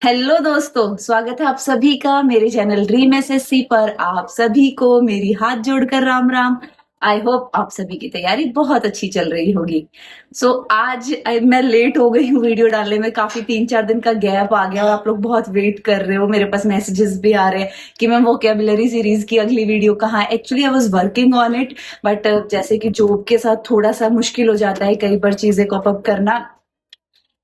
Hello दोस्तों, स्वागत है आप सभी का मेरे चैनल ड्रीम एसएससी पर। आप सभी को मेरी हाथ जोड़कर राम राम। आई होप आप सभी की तैयारी बहुत अच्छी चल रही होगी। आज मैं लेट हो गई हूँ वीडियो डालने में, काफी 3-4 दिन का गैप आ गया और आप लोग बहुत वेट कर रहे हो। मेरे पास मैसेजेस भी आ रहे हैं कि मैम वोकैबुलरी सीरीज की अगली वीडियो कहाँ है। Actually I was working on it, but जैसे कि जॉब के साथ थोड़ा सा मुश्किल हो जाता है कई बार चीजें कॉप अप करना।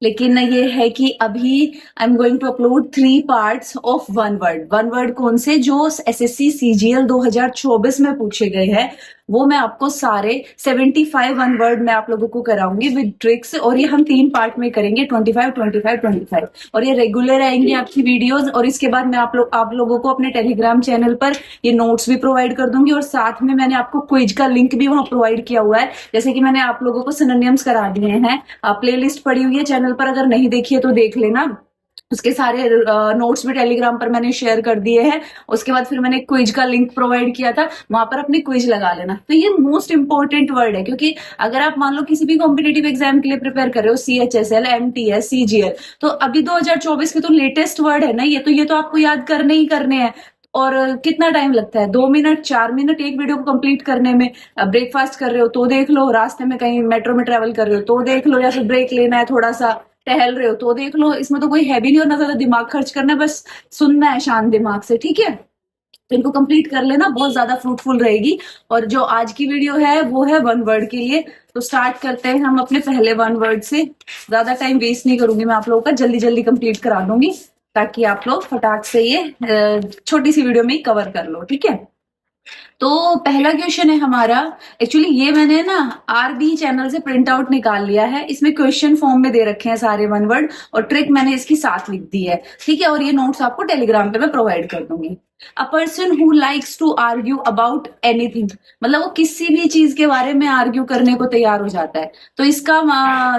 लेकिन ये है कि अभी I am going to upload 3 parts of one word. One word कौन से जो एसएससी सीजीएल 2024 में पूछे गए हैं, वो मैं आपको सारे 75 वन वर्ड मैं आप लोगों को कराऊंगी विद ट्रिक्स। और ये हम 3 पार्ट में करेंगे, 25 25 25। और ये रेगुलर आएंगी आपकी वीडियोस। और इसके बाद मैं आप लोगों को अपने टेलीग्राम चैनल पर ये नोट्स भी प्रोवाइड कर दूंगी, और साथ में मैंने आपको क्विज का लिंक भी वहां प्रोवाइड किया हुआ है। जैसे कि मैंने आप लोगों को सिनोनिम्स करा दिए हैं, प्लेलिस्ट पड़ी हुई है चैनल पर, अगर नहीं देखी है तो देख लेना। उसके सारे नोट्स भी टेलीग्राम पर मैंने शेयर कर दिए हैं। उसके बाद फिर मैंने क्विज का लिंक प्रोवाइड किया था, वहां पर अपनी क्विज लगा लेना। तो ये मोस्ट इंपॉर्टेंट वर्ड है, क्योंकि अगर आप मान लो किसी भी कॉम्पिटेटिव एग्जाम के लिए प्रिपेयर कर रहे हो, सीएचएसएल, एमटीएस, सीजीएल, तो अभी 2024 के तो लेटेस्ट वर्ड है ना ये तो आपको याद करने ही करने हैं। और कितना टाइम लगता है, 2 मिनट 4 मिनट एक वीडियो को कंप्लीट करने में। ब्रेकफास्ट कर रहे हो तो देख लो, रास्ते में कहीं मेट्रो में ट्रेवल कर रहे हो तो देख लो, या फिर ब्रेक लेना है, थोड़ा सा टहल रहे हो तो देख लो। इसमें तो कोई है भी नहीं और ना ज्यादा दिमाग खर्च करना है, बस सुनना है शांत दिमाग से, ठीक है। तो इनको कंप्लीट कर लेना, बहुत ज्यादा फ्रूटफुल रहेगी। और जो आज की वीडियो है वो है वन वर्ड के लिए। तो स्टार्ट करते हैं हम अपने पहले वन वर्ड से। ज्यादा टाइम वेस्ट नहीं करूंगी मैं आप लोगों का, जल्दी जल्दी कंप्लीट करा दूंगी ताकि आप लोग फटाक से ये छोटी सी वीडियो में ही कवर कर लो, ठीक है। तो पहला क्वेश्चन है हमारा, एक्चुअली ये मैंने ना आरबी चैनल से प्रिंट आउट निकाल लिया है। इसमें क्वेश्चन फॉर्म में दे रखे हैं सारे वन वर्ड, और ट्रिक मैंने इसकी साथ लिख दी है, ठीक है। और ये नोट्स आपको टेलीग्राम पे मैं प्रोवाइड कर दूंगी। A person who likes to argue about anything, मतलब वो किसी भी चीज के बारे में आर्ग्यू करने को तैयार हो जाता है। तो इसका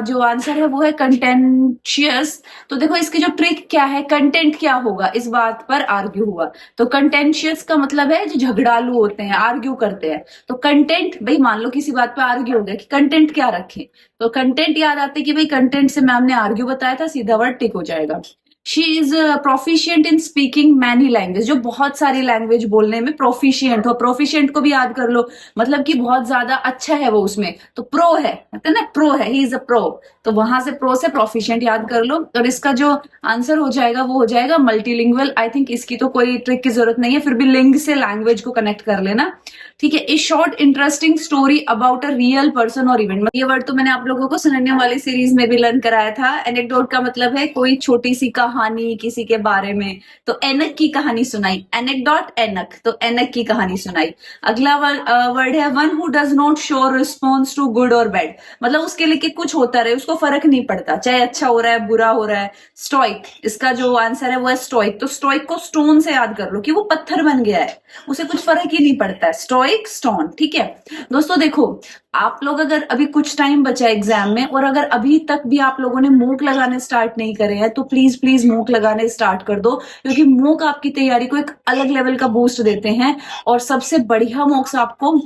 जो आंसर है वो है कंटेंशियस। तो देखो इसकी जो ट्रिक क्या है, कंटेंट क्या होगा, इस बात पर आर्ग्यू हुआ। तो कंटेंशियस का मतलब है जो झगड़ालू होते हैं, आर्ग्यू करते हैं। तो कंटेंट, भाई मान लो किसी बात पे आर्ग्यू हो गया कि कंटेंट क्या रखें, तो कंटेंट याद आते कि भाई कंटेंट से मैम ने आर्ग्यू बताया था, सीधा वर्ड टिक हो जाएगा। She is proficient in speaking many language, जो बहुत सारी लैंग्वेज बोलने में प्रोफिशिएंट हो। प्रोफिशिएंट को भी याद कर लो, मतलब कि बहुत ज्यादा अच्छा है वो उसमें। तो प्रो है, कहते हैं ना प्रो है, ही इज अ प्रो। तो वहां से प्रो से प्रोफिशिएंट याद कर लो। और इसका जो आंसर हो जाएगा वो हो जाएगा मल्टीलिंगुअल। आई थिंक इसकी तो कोई ट्रिक की जरूरत नहीं है, फिर भी लिंग से लैंग्वेज को कनेक्ट कर लेना, ठीक है। ए short interesting story about a real person और इवेंट, ये वर्ड तो मैंने आप लोगों को सिनोनिम वाली सीरीज में भी लर्न कराया था। एनेक्डोट का मतलब है कोई छोटी सी कहानी किसी के बारे में। तो एनक की कहानी सुनाई, एनेक्डोट एनक, तो एनक की कहानी सुनाई। अगला वर्ड है one who does not show response to good और बैड, मतलब उसके लिए कुछ होता रहे उसको फर्क नहीं पड़ता, चाहे अच्छा हो रहा है बुरा हो रहा है। स्टोइक, इसका जो आंसर है वो है स्टोइक। तो स्टोइक को स्टोन से याद कर लो कि वो पत्थर बन गया है, उसे कुछ फर्क ही नहीं पड़ता है। स्टोइक स्टोन, ठीक है। दोस्तों देखो, आप लोग अगर अभी कुछ टाइम बचा एग्जाम में और अगर अभी तक भी आप लोगों ने मूक लगाने स्टार्ट नहीं करे हैं, तो प्लीज प्लीज मूक लगाने स्टार्ट कर दो, क्योंकि मूक आपकी तैयारी को एक अलग लेवल का बूस्ट देते हैं। और सबसे बढ़िया मॉक्स आपको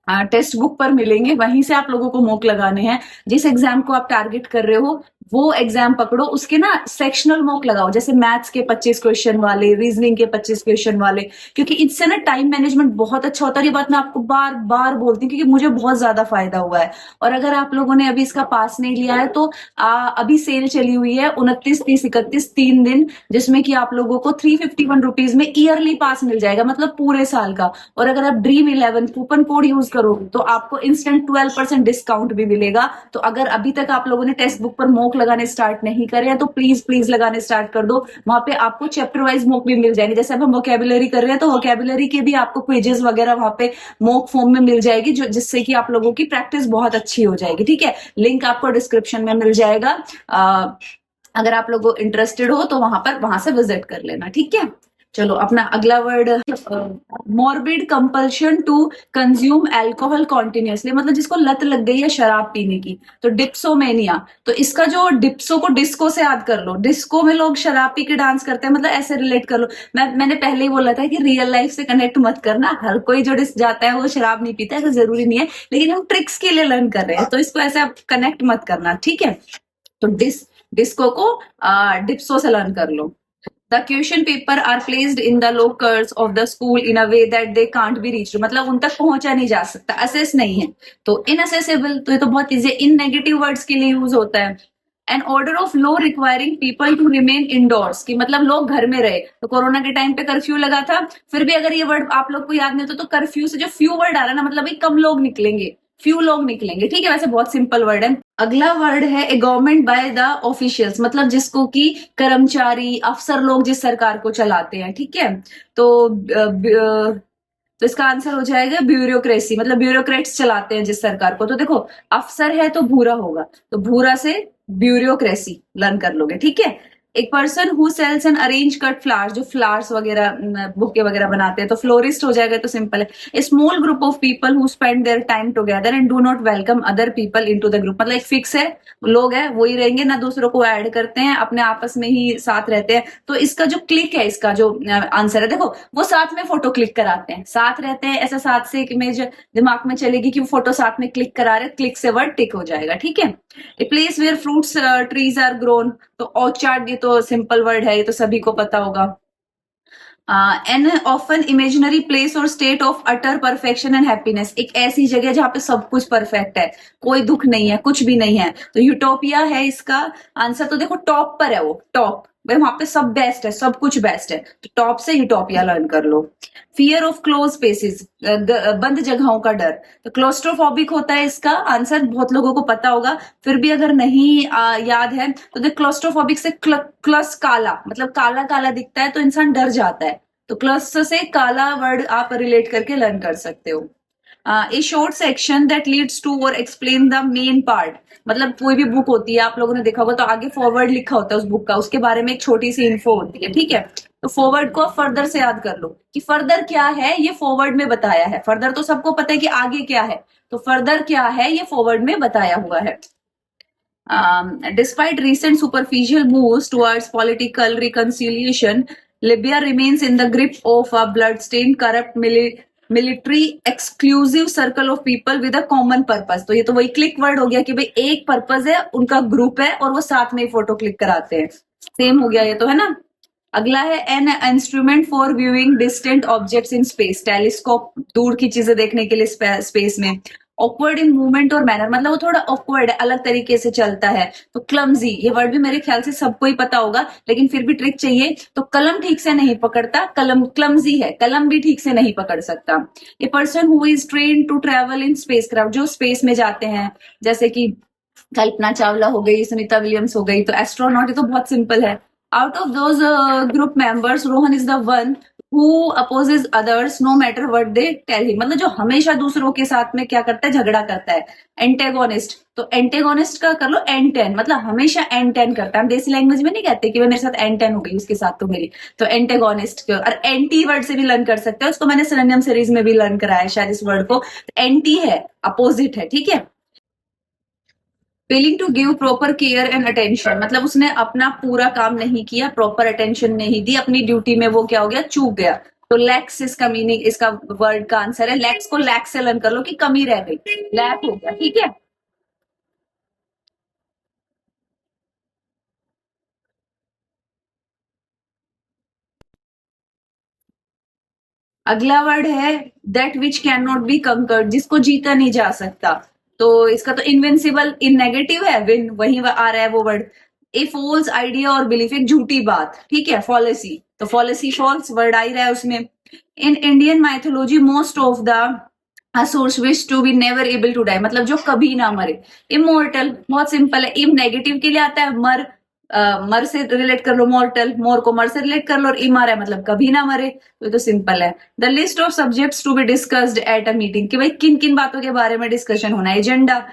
टेक्स्ट बुक पर मिलेंगे, वहीं से आप लोगों को मॉक लगाने हैं। जिस एग्जाम को आप टारगेट कर रहे हो वो एग्जाम पकड़ो, उसके ना सेक्शनल मॉक लगाओ, जैसे मैथ्स के 25 क्वेश्चन वाले, रीजनिंग के 25 क्वेश्चन वाले, क्योंकि इससे ना टाइम मैनेजमेंट बहुत अच्छा होता है। ये बात मैं आपको बार बार बोलती हूँ क्योंकि मुझे बहुत ज्यादा फायदा हुआ है। और अगर आप लोगों ने अभी इसका पास नहीं लिया है तो अभी सेल चली हुई है 29, 30, 31 3 दिन, जिसमें कि आप लोगों को 351 रुपीज में ईयरली पास मिल जाएगा, मतलब पूरे साल का। और अगर आप ड्रीम 11 कूपन कोड यूज करोगे तो आपको इंस्टेंट 12% डिस्काउंट भी मिलेगा। तो अगर अभी तक आप लोगों ने टेक्स्ट बुक पर मॉक लगाने स्टार्ट नहीं करे हैं तो प्लीज प्लीज लगाने स्टार्ट कर दो। वहां पे आपको चैप्टर वाइज मॉक भी मिल जाएंगे, जैसे अब हम वोकैबुलरी कर रहे हैं तो वोकैबुलरी के भी आपको क्विजेस वगैरह वहां पे मॉक फॉर्म में मिल जाएगी, जो जिससे कि आप लोगों की प्रैक्टिस बहुत अच्छी हो जाएगी, ठीक है। लिंक आपको डिस्क्रिप्शन में मिल जाएगा। अगर आप लोग इंटरेस्टेड हो तो वहां से विजिट कर लेना, ठीक है। चलो अपना अगला word, morbid compulsion to consume alcohol continuously, मतलब जिसको लत लग गई है शराब पीने की। तो डिप्सोमेनिया, तो इसका जो डिप्सो को डिस्को से याद कर लो, डिस्को में लोग शराब पी के डांस करते हैं, मतलब ऐसे रिलेट कर लो। मैंने पहले ही बोला था कि रियल लाइफ से कनेक्ट मत करना, हर कोई जो डिस्क जाता है वो शराब नहीं पीता है, ऐसा जरूरी नहीं है, लेकिन हम ट्रिक्स के लिए लर्न कर रहे हैं तो इसको ऐसे कनेक्ट मत करना, ठीक है। तो डिस्को को डिप्सो से लर्न कर लो। The question paper are placed in the lockers of the school in a way that they can't be reached, मतलब उन तक पहुंचा नहीं जा सकता, असेस नहीं है, तो इनअसेसेबल, तो ये तो बहुत इजी, इन नेगेटिव वर्ड्स के लिए यूज होता है। An order of law requiring people to remain indoors, कि मतलब लोग घर में रहे, तो कोरोना के टाइम पे कर्फ्यू लगा था, फिर भी अगर ये वर्ड आप लोग को याद नहीं होता तो कर्फ्यू से जो फ्यू वर्ड आ रहा है ना, मतलब कम लोग निकलेंगे, फ्यू लोग निकलेंगे, ठीक है, वैसे बहुत सिंपल वर्ड है। अगला वर्ड है ए गवर्नमेंट बाय द ऑफिशियल्स, मतलब जिसको कि कर्मचारी अफसर लोग जिस सरकार को चलाते हैं, ठीक है, तो तो इसका आंसर हो जाएगा ब्यूरोक्रेसी, मतलब ब्यूरोक्रेट्स चलाते हैं जिस सरकार को, तो देखो अफसर है तो भूरा होगा, तो भूरा से ब्यूरोक्रेसी लर्न कर लोगे, ठीक है। एक person who sells and arrange cut flowers, जो फ्लावर्स वगैरह बुके वगैरह बनाते हैं, तो फ्लोरिस्ट हो जाएगा, तो सिंपल है। A small group of people who spend their time together and do not welcome other people into the group, मतलब एक फिक्स है, लोग है वही रहेंगे, ना दूसरों को ऐड करते हैं, अपने आपस में ही साथ रहते हैं। तो इसका जो क्लिक है, इसका जो आंसर है, देखो वो साथ में फोटो क्लिक कराते हैं, साथ रहते हैं, ऐसा साथ से एक इमेज दिमाग में चलेगी कि वो फोटो साथ में क्लिक करा रहे, क्लिक से वर्ड टिक हो जाएगा, ठीक है। A place where fruits trees are grown, तो ऑर्चार्ड, ये तो सिंपल वर्ड है, ये तो सभी को पता होगा। एन ऑफन इमेजिनरी प्लेस और state of utter perfection and happiness, एक ऐसी जगह जहां पे सब कुछ परफेक्ट है, कोई दुख नहीं है, कुछ भी नहीं है, तो यूटोपिया है इसका आंसर। तो देखो टॉप पर है वो, टॉप भाई, वहां पे सब बेस्ट है, सब कुछ बेस्ट है, तो टॉप से यूटोपिया लर्न कर लो। फियर ऑफ क्लोज स्पेसिस, बंद जगहों का डर, तो क्लोस्ट्रोफोबिक होता है इसका आंसर, बहुत लोगों को पता होगा, फिर भी अगर नहीं याद है तो देख, क्लोस्ट्रोफोबिक से क्लस काला, मतलब काला काला दिखता है तो इंसान डर जाता है, तो क्लस से काला वर्ड आप रिलेट करके लर्न कर सकते हो। A short section that leads to और एक्सप्लेन द मेन पार्ट, मतलब कोई भी बुक होती है, आप लोगों ने देखा होगा, तो आगे फॉरवर्ड लिखा होता है उस बुक का, उसके बारे में एक छोटी सी इन्फो होती है, ठीक है, तो फॉरवर्ड को फर्दर से याद कर लो कि फर्दर क्या है, ये फॉरवर्ड में बताया है, फर्दर तो सबको पता है कि आगे क्या है, तो फर्दर क्या है ये फॉरवर्ड में बताया हुआ है। Despite recent superficial moves towards political reconciliation, Libya remains in the grip of a bloodstained, corrupt military exclusive circle of people with a common purpose। तो ये तो वही क्लिक वर्ड हो गया कि भाई एक पर्पस है, उनका ग्रुप है और वो साथ में फोटो क्लिक कराते हैं, सेम हो गया ये तो, है ना। अगला है an instrument for viewing distant objects in space, telescope, दूर की चीजें देखने के लिए स्पेस में। ऑकवर्ड इन मूवमेंट और मैनर, मतलब वो थोड़ा ऑकवर्ड है, अलग तरीके से चलता है, तो क्लमजी, ये वर्ड भी मेरे ख्याल से सबको ही पता होगा, लेकिन फिर भी ट्रिक चाहिए, तो कलम ठीक से नहीं पकड़ता, कलम क्लमजी है, कलम भी ठीक से नहीं पकड़ सकता। A person who is train to travel in spacecraft, जो स्पेस में जाते हैं, जैसे कि कल्पना चावला हो गई, सुनीता विलियम्स हो गई, तो एस्ट्रोनॉट, ये तो बहुत सिंपल है। Out of those group members, Rohan is the one who opposes others no matter what they tell him, मतलब जो हमेशा दूसरों के साथ में क्या करता है, झगड़ा करता है, एंटेगोनिस्ट, तो एंटेगोनिस्ट का कर लो एन10, मतलब हमेशा एन10 करता है, हम देसी लैंग्वेज में नहीं कहते कि वो मेरे साथ एन10 हो गई, उसके साथ तो मेरी, तो एंटेगोनिस्ट, और एंटी वर्ड से भी लर्न कर सकते हो, उसको मैंने सिनोनिम सीरीज में भी लर्न कराया है शायद इस वर्ड को, एंटी है, अपोजिट है, ठीक है। Failing to give proper care and attention, मतलब उसने अपना पूरा काम नहीं किया, प्रॉपर अटेंशन नहीं दी अपनी ड्यूटी में, वो क्या हो गया, चूक गया, तो लैक्स इसका मीनिंग, इसका वर्ड का आंसर है, लैक्स को लैक्स से लर्न कर लो कि कमी रह गई, लैक हो गया, ठीक है। अगला वर्ड है that which can not be conquered, जिसको जीता नहीं जा सकता, तो इसका तो इनविंसिबल, इन नेगेटिव है, विन वही आ रहा है वो वर्ड। ए फॉल्स आइडिया और बिलीफ, एक झूठी बात, ठीक है, फॉलेसी, तो फॉलेसी फॉल्स वर्ड आ ही रहा है उसमें। In Indian mythology most of the asurs wish to be never able to die, मतलब जो कभी ना मरे। इमोर्टल, बहुत सिंपल है, इम नेगेटिव के लिए आता है, मर, मर से रिलेट कर लो, मॉर्टल, मोर को मर से रिलेट कर लो, और इम आ रहा है मतलब कभी ना मरे, तो सिंपल है। The list of subjects to be discussed at a meeting, कि भाई किन किन बातों के बारे में डिस्कशन होना है, agenda.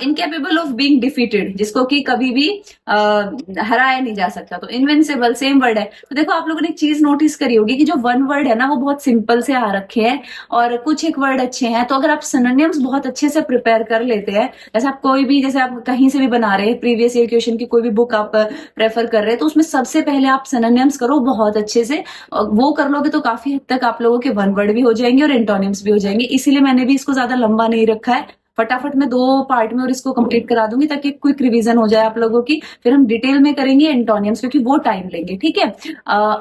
Incapable of being defeated, जिसको कि कभी भी हराया नहीं जा सकता, तो इनविंसिबल, सेम वर्ड है। तो देखो आप लोगों ने एक चीज नोटिस करी होगी कि जो वन वर्ड है ना वो बहुत सिंपल से आ रखे हैं, और कुछ एक वर्ड अच्छे हैं, तो अगर आप सिनोनिम्स बहुत अच्छे से प्रिपेयर कर लेते हैं, जैसे आप कोई भी, जैसे आप कहीं से भी बना रहे हैं, प्रीवियस ईयर क्वेश्चन की कोई भी बुक आप प्रेफर कर रहे हैं, तो उसमें सबसे पहले आप सिनोनिम्स करो बहुत अच्छे से, वो कर लोगे तो काफी हद तक आप लोगों के वन वर्ड भी हो जाएंगे और एंटोनिम्स भी हो जाएंगे, इसीलिए मैंने भी इसको ज्यादा लंबा नहीं रखा है, फटाफट मैं 2 पार्ट में और इसको कंप्लीट करा दूंगी ताकि क्विक रिवीजन हो जाए आप लोगों की। फिर हम डिटेल में करेंगे एंटोनियम्स क्योंकि वो टाइम लेंगे, ठीक है।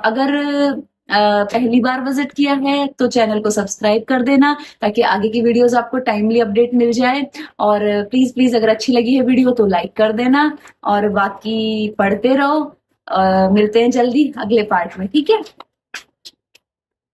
अगर पहली बार विजिट किया है तो चैनल को सब्सक्राइब कर देना ताकि आगे की वीडियोस आपको टाइमली अपडेट मिल जाए। और प्लीज प्लीज अगर अच्छी लगी है वीडियो तो लाइक कर देना और बाकी पढ़ते रहो। मिलते हैं जल्दी अगले पार्ट में, ठीक है।